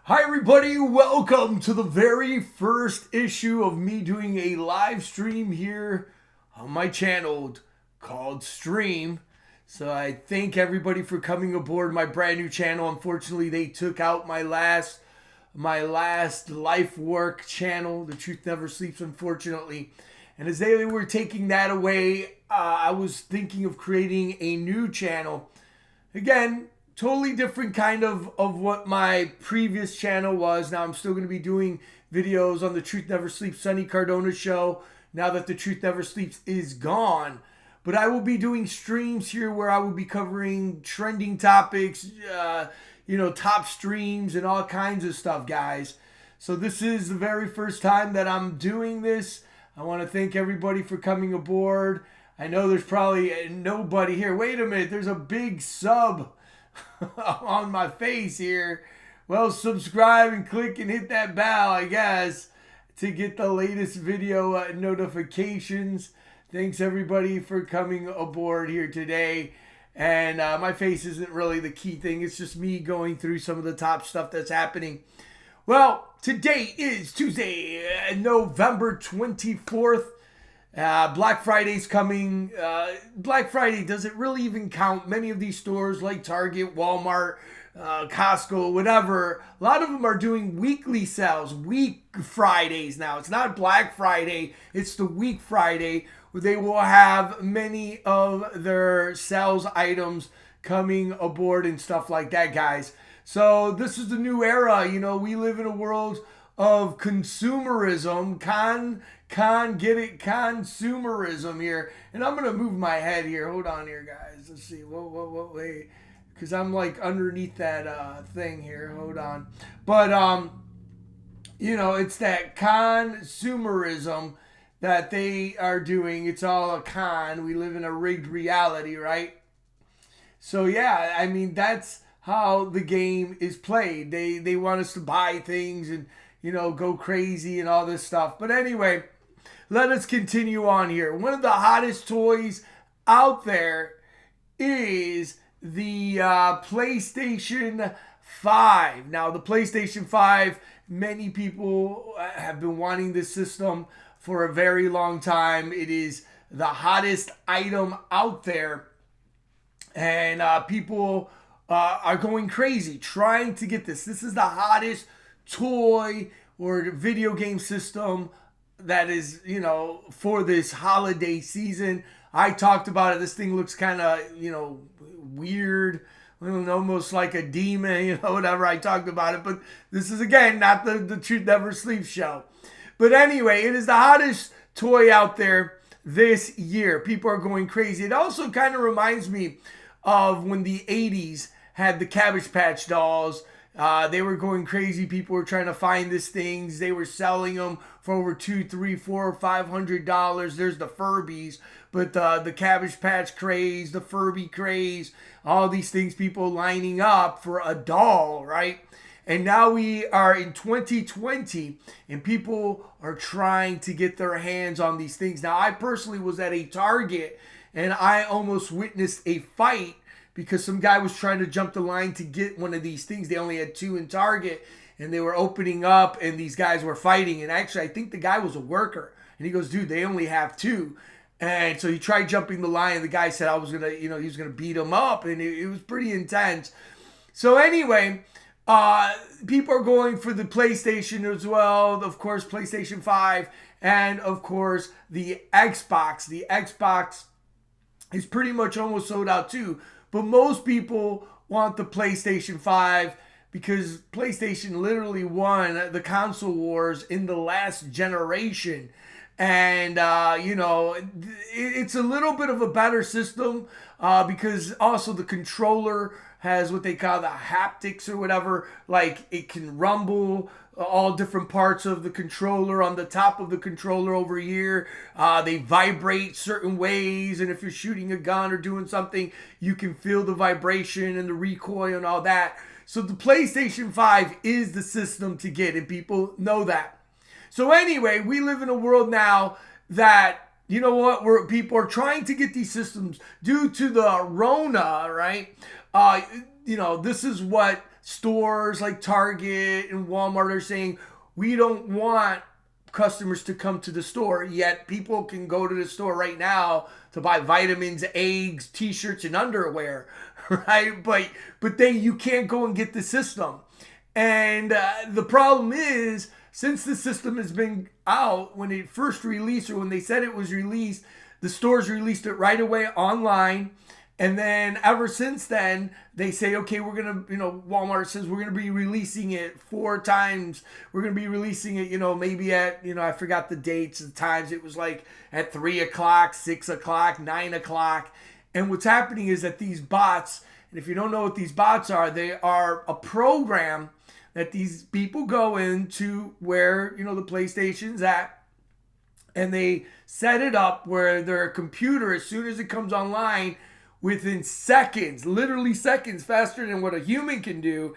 Hi everybody, welcome to the very first issue of me doing a live stream here on my channel called Stream. So I thank everybody for coming aboard my brand new channel. Unfortunately, they took out my last life work channel, The Truth Never Sleeps, unfortunately. And as they were taking that away, I was thinking of creating a new channel. Again, totally different kind of what my previous channel was. Now I'm still going to be doing videos on the Truth Never Sleeps Sonny Cardona show now that the Truth Never Sleeps is gone. But I will be doing streams here where I will be covering trending topics, top streams and all kinds of stuff, guys. So this is the very first time that I'm doing this. I want to thank everybody for coming aboard. I know there's probably nobody here. Wait a minute, there's a big sub on my face here. Well, subscribe and click and hit that bell, I guess, to get the latest video notifications. Thanks everybody for coming aboard here today. And my face isn't really the key thing. It's just me going through some of the top stuff that's happening. Well, today is Tuesday, November 24th. Black Friday's coming. Black Friday doesn't really even count. Many of these stores like Target, Walmart, Costco, whatever, a lot of them are doing weekly sales, week Fridays now. It's not Black Friday, it's the week Friday where they will have many of their sales items coming aboard and stuff like that, guys. So this is the new era. You know, we live in a world of consumerism, consumerism here. And I'm gonna move my head here. Hold on here, guys. Let's see. Wait, because I'm like underneath that thing here. Hold on. But it's that consumerism that they are doing. It's all a con. We live in a rigged reality, right? So yeah, I mean that's how the game is played. They want us to buy things and go crazy and all this stuff. But anyway, let us continue on here. One of the hottest toys out there is the PlayStation 5. Now, the PlayStation 5, many people have been wanting this system for a very long time. It is the hottest item out there. And people are going crazy trying to get this. This is the hottest toy or video game system that is, for this holiday season. I talked about it. This thing looks kind of, weird, almost like a demon, whatever. I talked about it. But this is, again, not the Truth Never Sleeps show. But anyway, it is the hottest toy out there this year. People are going crazy. It also kind of reminds me of when the 80s had the Cabbage Patch dolls. They were going crazy. People were trying to find these things. They were selling them for over $200, $300, $400, $500. There's the Furbies, but the Cabbage Patch craze, the Furby craze, all these things, people lining up for a doll, right? And now we are in 2020, and people are trying to get their hands on these things. Now, I personally was at a Target, and I almost witnessed a fight because some guy was trying to jump the line to get one of these things. They only had two in Target, and they were opening up, and these guys were fighting. And actually, I think the guy was a worker. And he goes, dude, they only have two. And so he tried jumping the line, and the guy said he was going to beat him up. And it was pretty intense. So anyway, people are going for the PlayStation as well. Of course, PlayStation 5. And, of course, the Xbox. The Xbox is pretty much almost sold out too. But most people want the PlayStation 5 because PlayStation literally won the console wars in the last generation. And, it's a little bit of a better system because also the controller has what they call the haptics or whatever. Like it can rumble all different parts of the controller. On the top of the controller over here, they vibrate certain ways, and if you're shooting a gun or doing something, you can feel the vibration and the recoil and all that. So the PlayStation 5 is the system to get, and people know that. So anyway, we live in a world now that, where people are trying to get these systems due to the Rona, right? This is what stores like Target and Walmart are saying, we don't want customers to come to the store, yet people can go to the store right now to buy vitamins, eggs, t-shirts, and underwear, right? But then you can't go and get the system. And the problem is, since the system has been out, when it first released, or when they said it was released, the stores released it right away online. And then ever since then, they say, okay, we're going to, Walmart says we're going to be releasing it 4 times. We're going to be releasing it, maybe at, I forgot the dates, the times. It was like at 3 o'clock, 6 o'clock, 9 o'clock. And what's happening is that these bots, and if you don't know what these bots are, they are a program that these people go into where, the PlayStation's at. And they set it up where their computer, as soon as it comes online, within seconds, literally seconds, faster than what a human can do,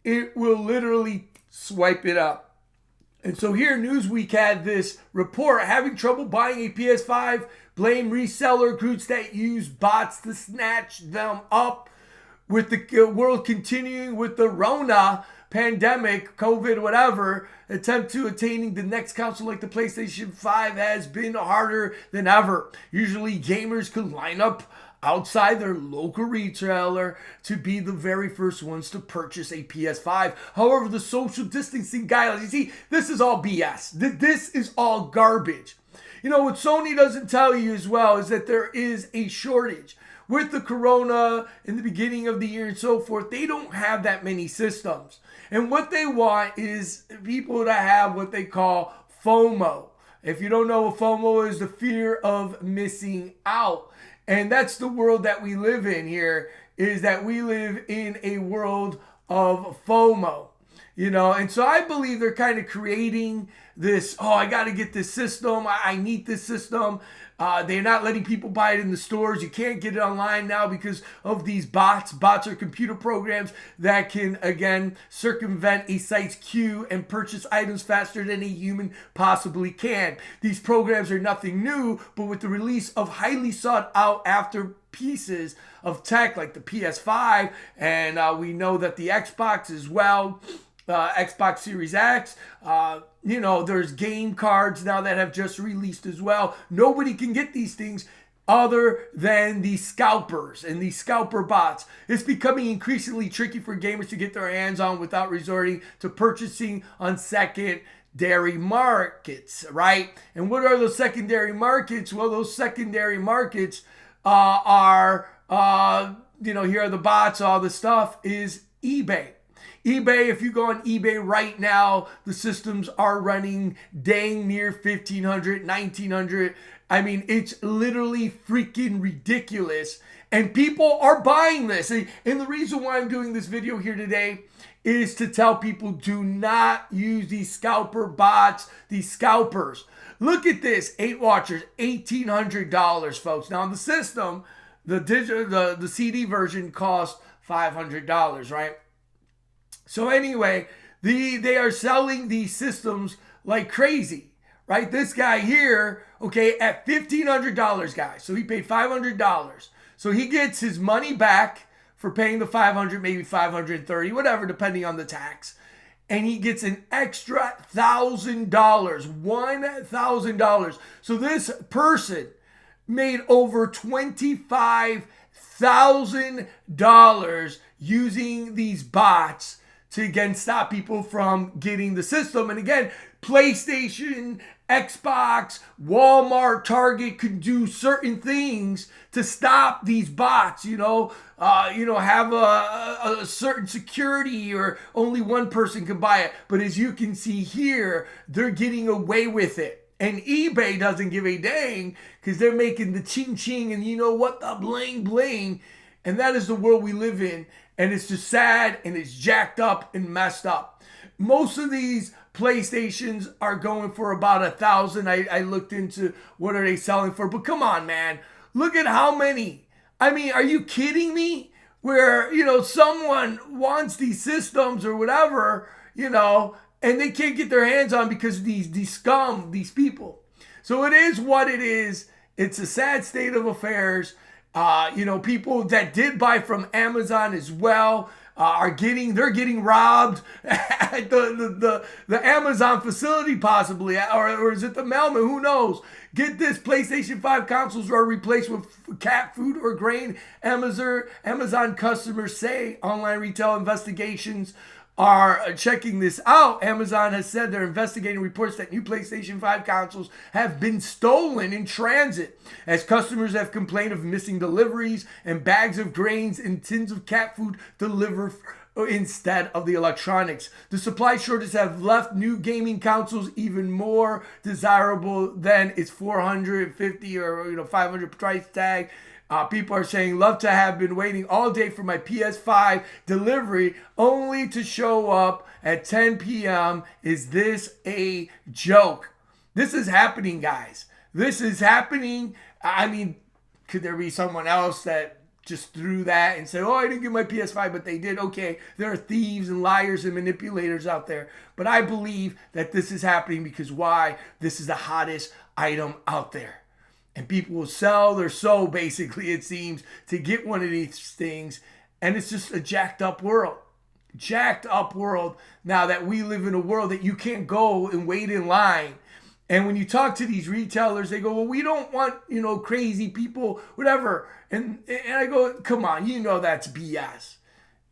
it will literally swipe it up. And so here, Newsweek had this report, having trouble buying a PS5, blame reseller groups that use bots to snatch them up. With the world continuing with the Rona pandemic, COVID, whatever, attempt to attaining the next console like the PlayStation 5 has been harder than ever. Usually gamers could line up outside their local retailer to be the very first ones to purchase a PS5. However, the social distancing guidelines, you see, this is all BS. This is all garbage. What Sony doesn't tell you as well is that there is a shortage. With the corona in the beginning of the year and so forth, they don't have that many systems. And what they want is people to have what they call FOMO. If you don't know what FOMO is, the fear of missing out. And that's the world that we live in here, is that we live in a world of FOMO. And so I believe they're kind of creating this, I got to get this system. I need this system. They're not letting people buy it in the stores. You can't get it online now because of these bots. Bots are computer programs that can, again, circumvent a site's queue and purchase items faster than a human possibly can. These programs are nothing new, but with the release of highly sought out after pieces of tech like the PS5, and we know that the Xbox as well, Xbox Series X, there's game cards now that have just released as well. Nobody can get these things other than the scalpers and the scalper bots. It's becoming increasingly tricky for gamers to get their hands on without resorting to purchasing on secondary markets, right? And what are those secondary markets? Well, those secondary markets are, here are the bots, all the stuff is eBay. eBay, if you go on eBay right now, the systems are running dang near $1,500, $1,900. I mean, it's literally freaking ridiculous. And people are buying this. And the reason why I'm doing this video here today is to tell people, do not use these scalper bots, these scalpers. Look at this, 8 watchers, $1,800, folks. Now, the system, the CD version costs $500, right? So anyway, they are selling these systems like crazy, right? This guy here, okay, at $1,500, guys. So he paid $500. So he gets his money back for paying the $500, maybe $530, whatever, depending on the tax. And he gets an extra $1,000, $1,000. So this person made over $25,000 using these bots to, again, stop people from getting the system. And again, PlayStation, Xbox, Walmart, Target could do certain things to stop these bots, have a certain security, or only one person can buy it. But as you can see here, they're getting away with it. And eBay doesn't give a dang because they're making the ching-ching and the bling-bling. And that is the world we live in. And it's just sad, and it's jacked up and messed up. Most of these PlayStations are going for about $1,000. I looked into what are they selling for. But come on, man. Look at how many. I mean, are you kidding me? Where, someone wants these systems or whatever, and they can't get their hands on because of these scum, these people. So it is what it is. It's a sad state of affairs. People that did buy from Amazon as well, they're getting robbed at the Amazon facility possibly, or is it the mailman? Who knows? Get this, PlayStation 5 consoles are replaced with cat food or grain. Amazon customers say online retail investigations are checking this out. Amazon has said they're investigating reports that new PlayStation 5 consoles have been stolen in transit, as customers have complained of missing deliveries and bags of grains and tins of cat food delivered instead of the electronics. The supply shortages have left new gaming consoles even more desirable than its 450 or 500 price tag. People are saying, love to have been waiting all day for my PS5 delivery only to show up at 10 p.m. Is this a joke? This is happening, guys. This is happening. I mean, could there be someone else that just threw that and said, oh, I didn't get my PS5, but they did? Okay, there are thieves and liars and manipulators out there. But I believe that this is happening because why? This is the hottest item out there. And people will sell their soul, basically, it seems, to get one of these things. And it's just a jacked up world. Jacked up world now that we live in a world that you can't go and wait in line. And when you talk to these retailers, they go, well, we don't want, crazy people, whatever. And I go, come on, that's BS.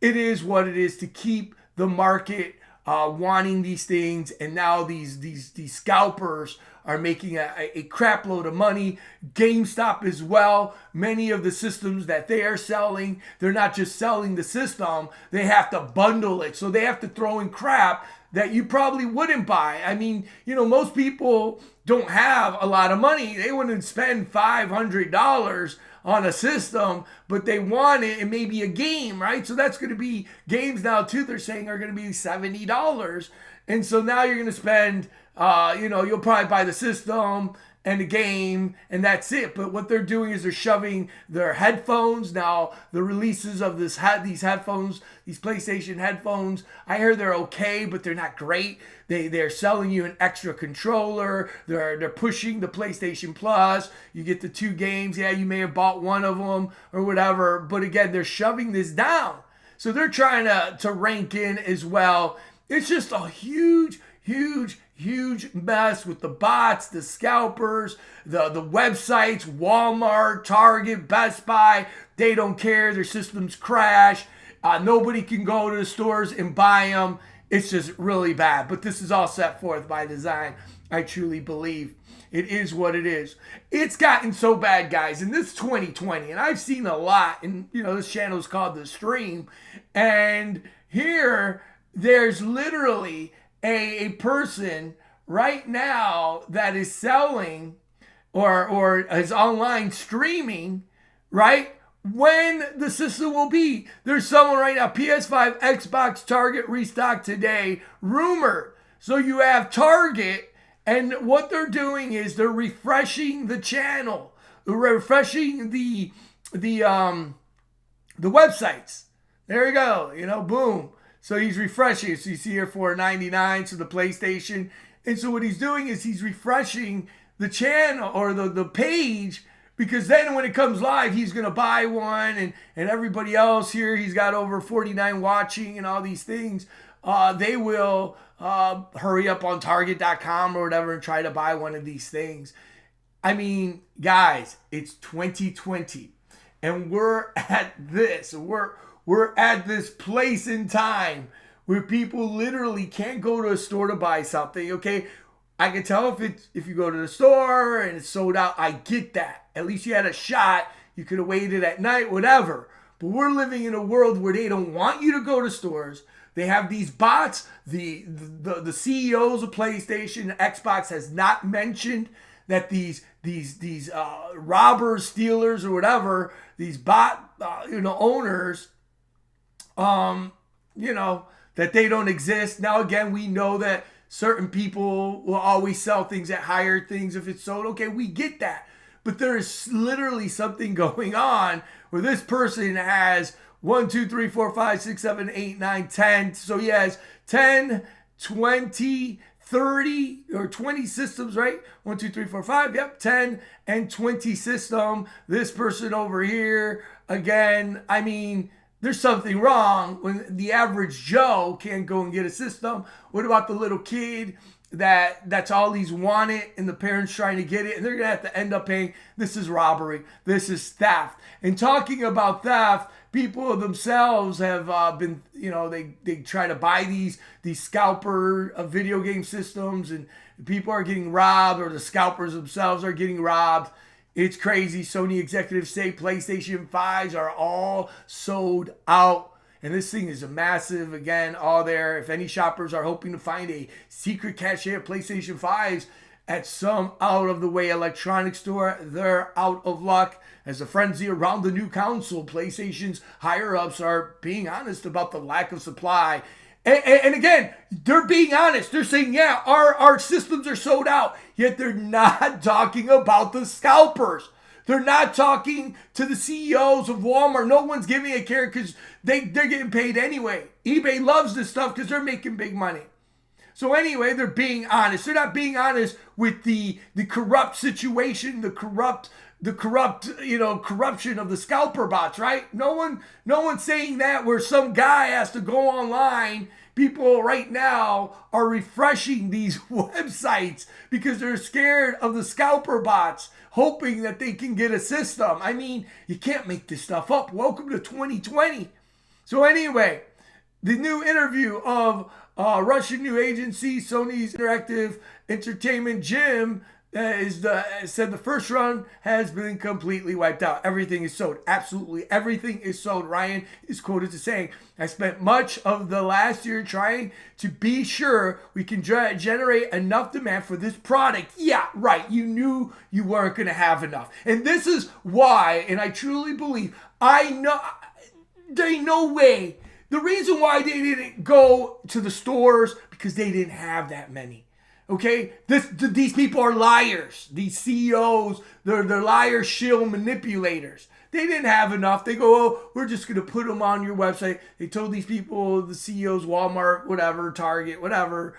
It is what it is to keep the market wanting these things. And now these scalpers are making a crap load of money. GameStop as well. Many of the systems that they are selling, they're not just selling the system, they have to bundle it. So they have to throw in crap that you probably wouldn't buy. I mean, most people don't have a lot of money. They wouldn't spend $500 on a system, but they want it and maybe a game, right? So that's going to be games now too, they're saying are going to be $70. And so now you're going to spend, you'll probably buy the system and the game, and that's it. But what they're doing is they're shoving their headphones. Now, the releases of these headphones, these PlayStation headphones, I heard they're okay, but they're not great. They're selling you an extra controller. They're pushing the PlayStation Plus. You get the 2 games. Yeah, you may have bought one of them or whatever. But again, they're shoving this down. So they're trying to rank in as well. It's just a huge mess with the bots, the scalpers, the websites, Walmart, Target, Best Buy. They don't care. Their systems crash. Nobody can go to the stores and buy them. It's just really bad. But this is all set forth by design. I truly believe it is what it is. It's gotten so bad, guys, in this 2020, and I've seen a lot. And this channel is called The Stream, and here there's literally a person right now that is selling or is online streaming, right? When the system will be. There's someone right now, PS5 Xbox Target Restock today, rumored. So you have Target, and what they're doing is they're refreshing the channel. They're refreshing the websites. There you go, boom. So he's refreshing. So you see here $4.99, so the PlayStation. And so what he's doing is he's refreshing the channel or the page, because then when it comes live, he's going to buy one, and everybody else here, he's got over 49 watching and all these things. They will hurry up on Target.com or whatever and try to buy one of these things. I mean, guys, it's 2020, and we're at this. We're at this place in time where people literally can't go to a store to buy something, okay? I can tell if you go to the store and it's sold out. I get that. At least you had a shot. You could have waited at night, whatever. But we're living in a world where they don't want you to go to stores. They have these bots. The CEOs of PlayStation, Xbox has not mentioned that these robbers, stealers, or whatever, these bot owners, that they don't exist. Now, again, we know that certain people will always sell things at higher things if it's sold. Okay, we get that. But there is literally something going on where this person has 1, 2, 3, 4, 5, 6, 7, 8, 9, 10. So he has 10, 20, 30 or 20 systems, right? 1, 2, 3, 4, 5. Yep, 10 and 20 system. This person over here, again, I mean, there's something wrong when the average Joe can't go and get a system. What about the little kid that's all he's wanted and the parents trying to get it and they're going to have to end up paying? This is robbery. This is theft. And talking about theft, people themselves have been, they try to buy these scalper video game systems and people are getting robbed, or the scalpers themselves are getting robbed. It's crazy. Sony executives say PlayStation 5s are all sold out. And this thing is a massive, again, all there. If any shoppers are hoping to find a secret cache of PlayStation 5s at some out-of-the-way electronics store, they're out of luck. As a frenzy around the new console, PlayStation's higher-ups are being honest about the lack of supply. And again, they're being honest. They're saying, yeah, our systems are sold out. Yet they're not talking about the scalpers. They're not talking to the CEOs of Walmart. No one's giving a care because they're getting paid anyway. eBay loves this stuff because they're making big money. So anyway, they're being honest. They're not being honest with the corrupt situation, the corrupt, corruption of the scalper bots, right? No one's saying that, where some guy has to go online. People right now are refreshing these websites because they're scared of the scalper bots, hoping that they can get a system. I mean, you can't make this stuff up. Welcome to 2020. So anyway, the new interview of Russian new agency Sony's Interactive Entertainment Jim said the first run has been completely wiped out. Everything is sold. Absolutely everything is sold. Ryan is quoted as saying, "I spent much of the last year trying to be sure we can generate enough demand for this product." Yeah, right. You knew you weren't going to have enough. And this is why, and I truly believe, I know, there ain't no way. The reason why they didn't go to the stores, because they didn't have that many. Okay, these people are liars. These CEOs, they're liar shill manipulators. They didn't have enough. They go, oh, we're just going to put them on your website. They told these people, the CEOs, Walmart, whatever, Target, whatever,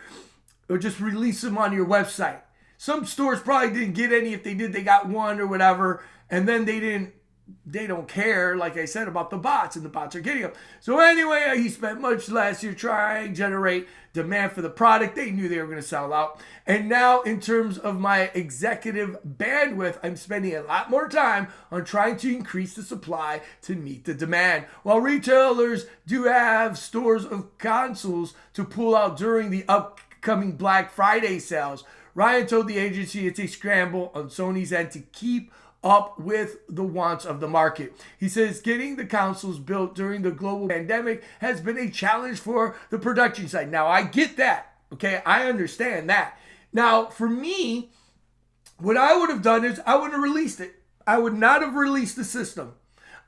or just release them on your website. Some stores probably didn't get any. If they did, they got one or whatever. And then they don't care, like I said, about the bots, and the bots are getting them. So anyway, he spent much last year trying to generate demand for the product. They knew they were going to sell out. And now, in terms of my executive bandwidth, I'm spending a lot more time on trying to increase the supply to meet the demand. While retailers do have stores of consoles to pull out during the upcoming Black Friday sales, Ryan told the agency it's a scramble on Sony's end to keep up with the wants of the market. He says getting the consoles built during the global pandemic has been a challenge for the production side. Now, I get that. Okay, I understand that. Now, for me, what I would have done is I would have released it. I would not have released the system.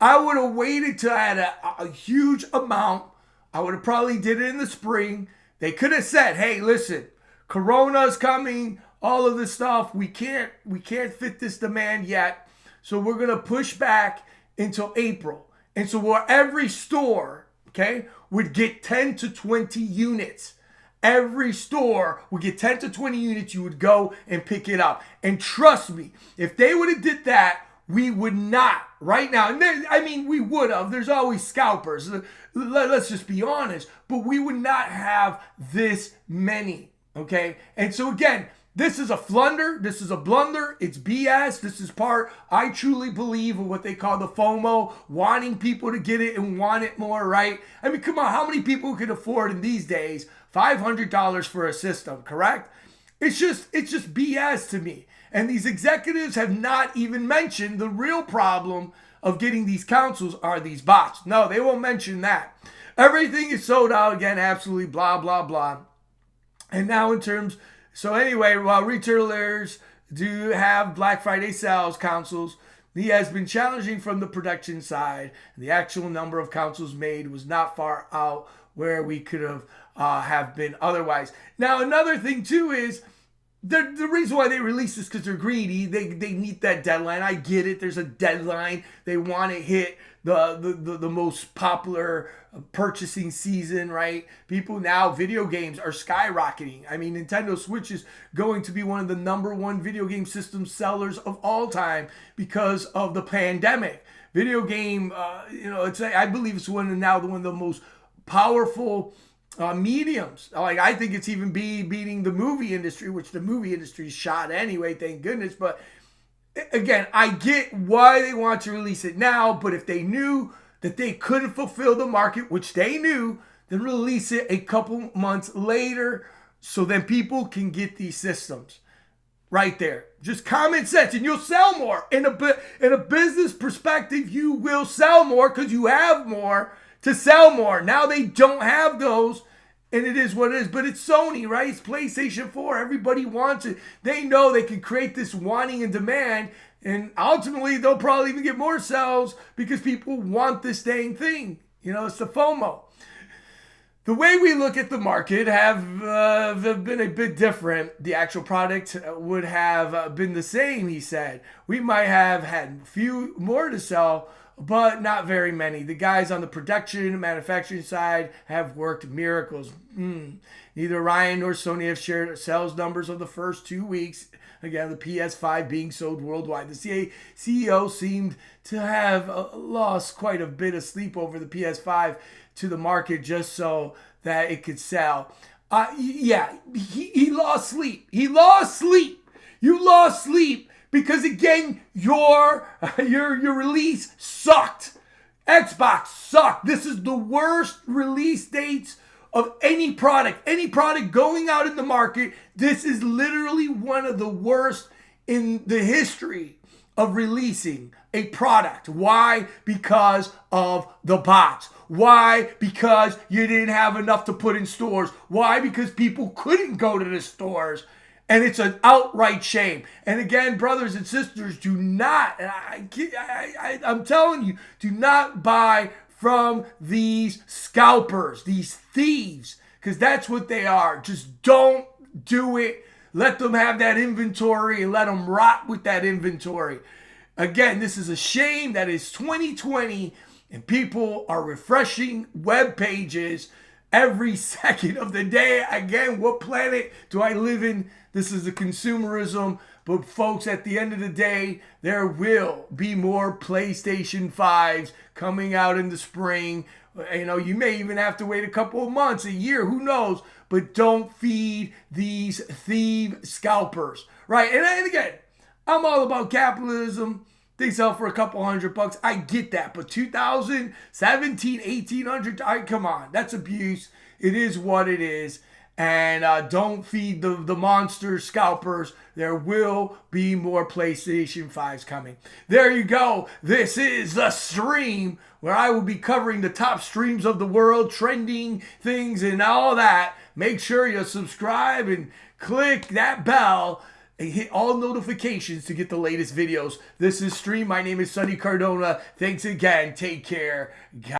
I would have waited till I had a huge amount. I would have probably did it in the spring. They could have said, hey, listen, Corona's coming, all of this stuff. We can't fit this demand yet. So we're going to push back until April. And so where every store, okay, would get 10 to 20 units. Every store would get 10 to 20 units. You would go and pick it up. And trust me, if they would have did that, we would not right now. And we would have. There's always scalpers. Let's just be honest. But we would not have this many, okay? And so again, this is a flunder. This is a blunder. It's BS. This is part, I truly believe, of what they call the FOMO, wanting people to get it and want it more, right? I mean, come on. How many people can afford in these days $500 for a system, correct? It's just BS to me. And these executives have not even mentioned the real problem of getting these consoles are these bots. No, they won't mention that. Everything is sold out again, absolutely blah, blah, blah. And now in terms... So anyway, while retailers do have Black Friday sales consoles, it has been challenging from the production side. The actual number of consoles made was not far out where we could have been otherwise. Now, another thing too is the reason why they release this because they're greedy. They need that deadline. I get it. There's a deadline. They want to hit the most popular purchasing season, right? People now, video games are skyrocketing. I mean, Nintendo Switch is going to be one of the #1 video game system sellers of all time because of the pandemic. Video game, I believe it's one of the most powerful mediums. Like, I think it's even beating the movie industry, which the movie industry is shot anyway, thank goodness. But again, I get why they want to release it now, but if they knew that they couldn't fulfill the market, which they knew, then release it a couple months later so then people can get these systems. Right there. Just common sense, and you'll sell more. In a business perspective, you will sell more because you have more to sell more. Now they don't have those, and it is what it is. But it's Sony, right? It's PlayStation 4. Everybody wants it. They know they can create this wanting and demand, and ultimately they'll probably even get more sales because people want this dang thing. It's the FOMO. The way we look at the market have been a bit different. The actual product would have been the same, he said. We might have had a few more to sell, but not very many. The guys on the production and manufacturing side have worked miracles. Neither Ryan nor Sony have shared sales numbers of the first 2 weeks. Again, the PS5 being sold worldwide. The CEO seemed to have lost quite a bit of sleep over the PS5 to the market just so that it could sell. He lost sleep. He lost sleep. You lost sleep because, again, your release sucked. Xbox sucked. This is the worst release dates of any product. Any product going out in the market, this is literally one of the worst in the history of releasing a product. Why? Because of the bots. Why? Because you didn't have enough to put in stores. Why? Because people couldn't go to the stores. And it's an outright shame. And again, brothers and sisters, do not, I'm telling you, do not buy from these scalpers, these thieves, because that's what they are. Just don't do it. Let them have that inventory and let them rot with that inventory. Again, this is a shame that it's 2020 and people are refreshing web pages every second of the day. Again, what planet do I live in? This is the consumerism. But folks, at the end of the day, there will be more PlayStation 5s coming out in the spring. You may even have to wait a couple of months, a year, who knows? But don't feed these thief scalpers, right? And again, I'm all about capitalism. They sell for a couple $100. I get that. But 2017, 1800, come on. That's abuse. It is what it is. And don't feed the monster scalpers. There will be more PlayStation 5s coming. There you go. This is the stream where I will be covering the top streams of the world, trending things and all that. Make sure you subscribe and click that bell and hit all notifications to get the latest videos. This is Stream. My name is Sonny Cardona. Thanks again. Take care.